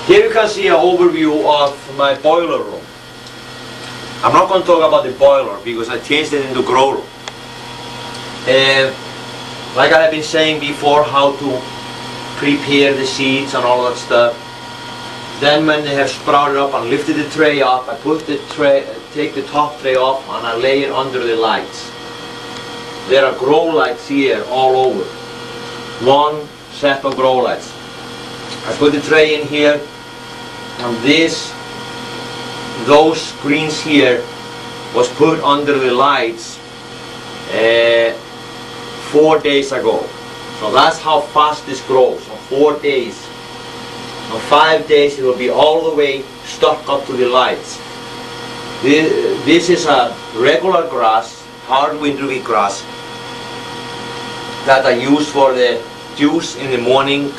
Here you can see an overview of my boiler room. I'm not going to talk about the boiler because I changed it into grow room. Like I have been saying before, how to prepare the seeds and all that stuff. Then when they have sprouted up and lifted the tray up, I put the tray, take the top tray off and I lay it under the lights. There are grow lights here all over. One set of grow lights. I put the tray in here, and those greens here was put under the lights 4 days ago. So that's how fast this grows. So 4 days. In 5 days it will be all the way stuck up to the lights. This is a regular grass, hard winter wheat grass, that I use for the juice in the morning.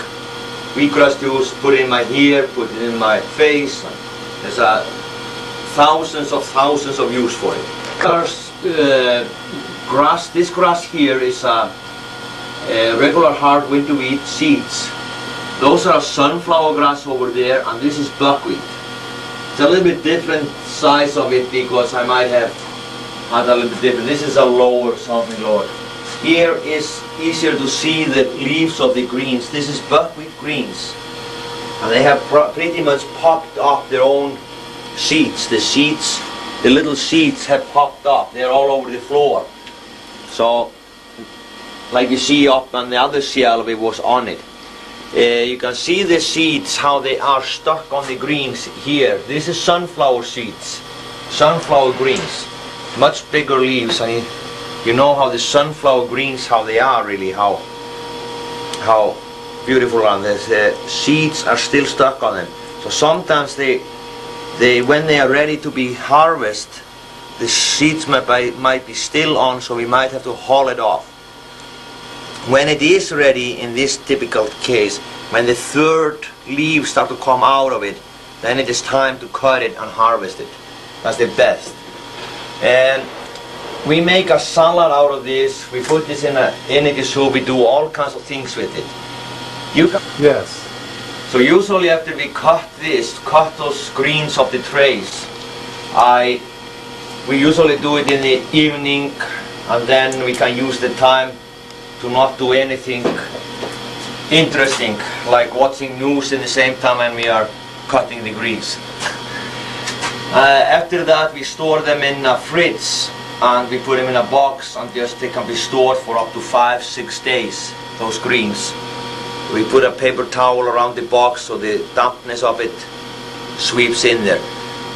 Wheatgrass juice, put it in my hair, put it in my face. There's thousands of use for it. This grass here is a regular hard winter wheat seeds. Those are sunflower grass over there, and this is buckwheat. It's a little bit different size of it because I might have had a little bit different. This is a lower, something lower. Here is easier to see the leaves of the greens. This is buckwheat greens, and they have pretty much popped up their own seeds. The little seeds have popped up. They're all over the floor. So, like you see up on the other shelf, it was on it. You can see the seeds, how they are stuck on the greens here. This is sunflower seeds, sunflower greens, much bigger leaves. And you know how the sunflower greens, how they are really, how beautiful are they. The seeds are still stuck on them. So sometimes when they are ready to be harvested, the seeds might be still on, so we might have to haul it off. When it is ready, in this typical case, when the third leaves start to come out of it, then it is time to cut it and harvest it. That's the best. And we make a salad out of this. We put this in a soup. We do all kinds of things with it. Yes. So usually after we cut those greens of the trays, we usually do it in the evening, and then we can use the time to not do anything interesting, like watching news in the same time when we are cutting the greens. After that, we store them in a fridge, and we put them in a box, and they can be stored for up to 5-6 days, those greens. We put a paper towel around the box so the dampness of it sweeps in there.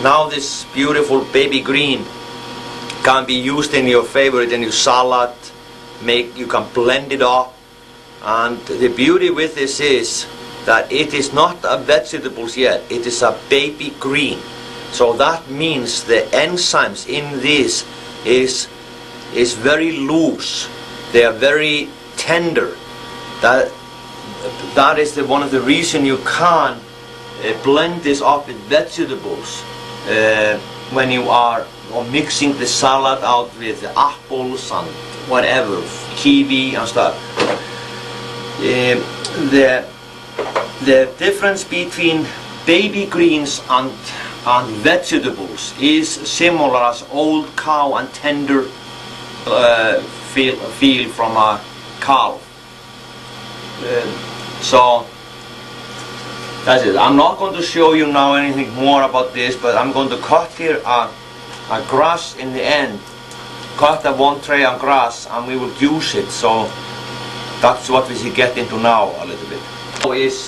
Now this beautiful baby green can be used in your favorite, in your salad. You can blend it up, and the beauty with this is that it is not a vegetables yet, it is a baby green. So that means the enzymes in this is very loose. They are very tender. That is one of the reasons you can blend this up with vegetables when you are mixing the salad out with apples and whatever, kiwi and stuff. The difference between baby greens and vegetables is similar as old cow and tender feel from a cow. So that's it. I'm not going to show you now anything more about this, but I'm going to cut here a grass in the end. Cut that one tray of grass, and we will use it. So that's what we should get into now a little bit.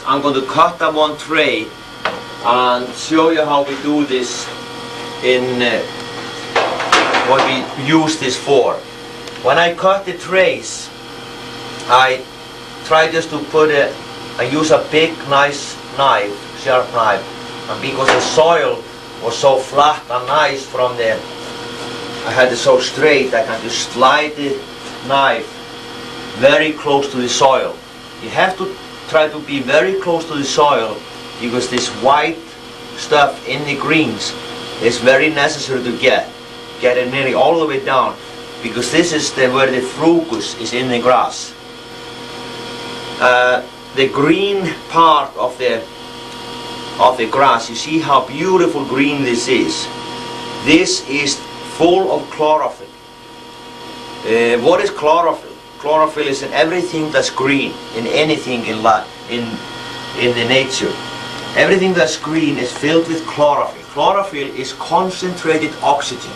I'm going to cut that one tray and show you how we do this in what we use this for. When I cut the trays, I try just to I use a big nice knife, sharp knife, and because the soil was so flat and nice from I had it so straight, I can just slide the knife very close to the soil. You have to try to be very close to the soil because this white stuff in the greens is very necessary to get it nearly all the way down, because this is where the fructus is in the grass. The green part of the of the grass, you see how beautiful green this is. This is full of chlorophyll. What is chlorophyll? Chlorophyll is in everything that's green, in anything in the nature. Everything that's green is filled with chlorophyll. Chlorophyll is concentrated oxygen.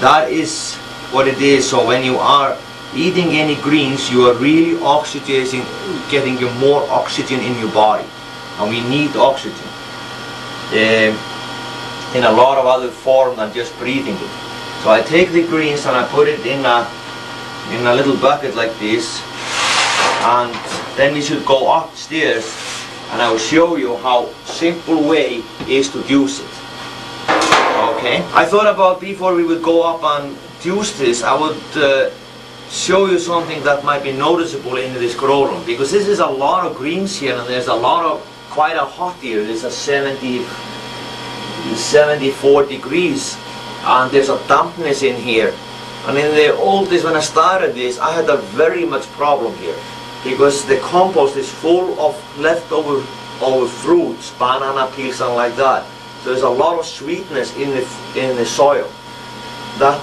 That is what it is. So when you are eating any greens, you are really oxygenating, getting you more oxygen in your body. And we need oxygen in a lot of other form than just breathing it. So I take the greens and I put it in a little bucket like this, and then we should go upstairs and I will show you how simple way is to juice it. Okay. I thought about before we would go up and juice this, I would show you something that might be noticeable in this grow room, because this is a lot of greens here and there's a lot of quite a hot here. There's a 74 degrees and there's a dampness in here. And in the old days when I started this, I had a very much problem here, because the compost is full of leftover fruits, banana peels and like that. So there's a lot of sweetness in the soil. That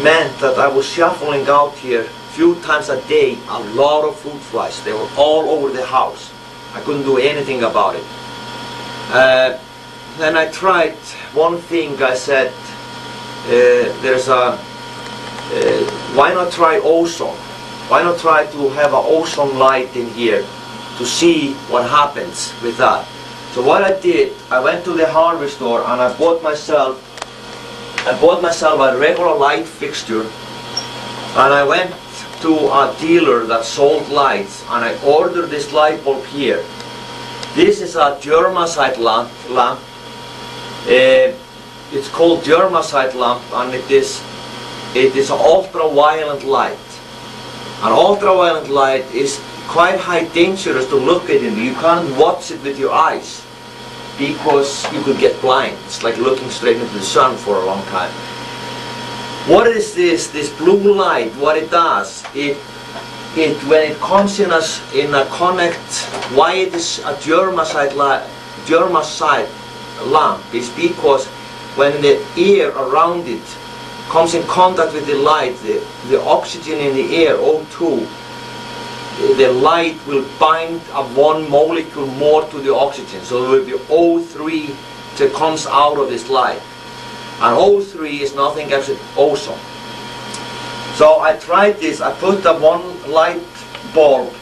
meant that I was shuffling out here a few times a day, a lot of fruit flies. They were all over the house. I couldn't do anything about it. Then I tried one thing. I said, why not try ozone? Why not try to have an ozone light in here to see what happens with that? So what I did, I went to the hardware store and I bought myself a regular light fixture, and I went to a dealer that sold lights and I ordered this light bulb here. This is a germicide lamp. It's called germicide lamp, and it is an ultraviolet light. An ultraviolet light is quite high dangerous to look at it. You can't watch it with your eyes because you could get blind. It's like looking straight into the sun for a long time. What is this blue light? What it does, when it comes in a connect, why it is a germicide lamp is because when the air around it comes in contact with the light, the oxygen in the air, O2, the light will bind one molecule more to the oxygen. So there will be O3 that comes out of this light. And O3 is nothing else but ozone. So I tried this. I put the one light bulb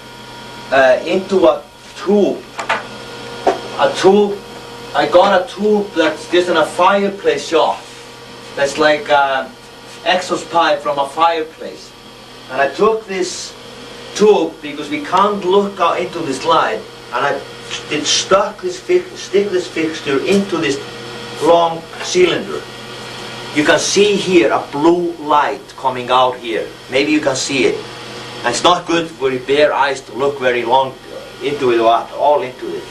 into a tube. I got a tube that's just in a fireplace shop. That's like an exhaust pipe from a fireplace. And I took this tube, because we can't look out into this light, and I stick this fixture into this long cylinder. You can see here a blue light coming out here. Maybe you can see it. And it's not good for your bare eyes to look very long into it, or all into it.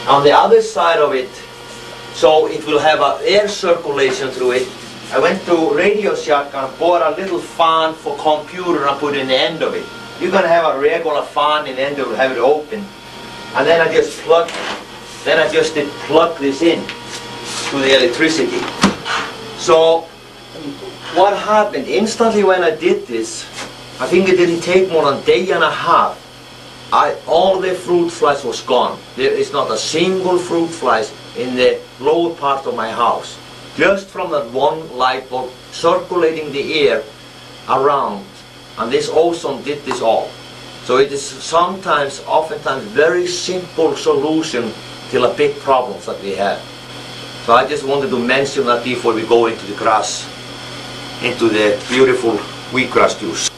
On the other side of it, so it will have an air circulation through it, I went to Radio Shack and bought a little fan for computer and put in the end of it. You can have a regular fan in the end of it, have it open. And then I just plug this in to the electricity. So what happened instantly when I did this, I think it didn't take more than a day and a half, all the fruit flies was gone. There is not a single fruit flies in the lower part of my house. Just from that one light bulb circulating the air around. And this ozone did this all. So it is oftentimes very simple solution to a big problems that we have. So I just wanted to mention that before we go into the grass, into the beautiful wheatgrass juice.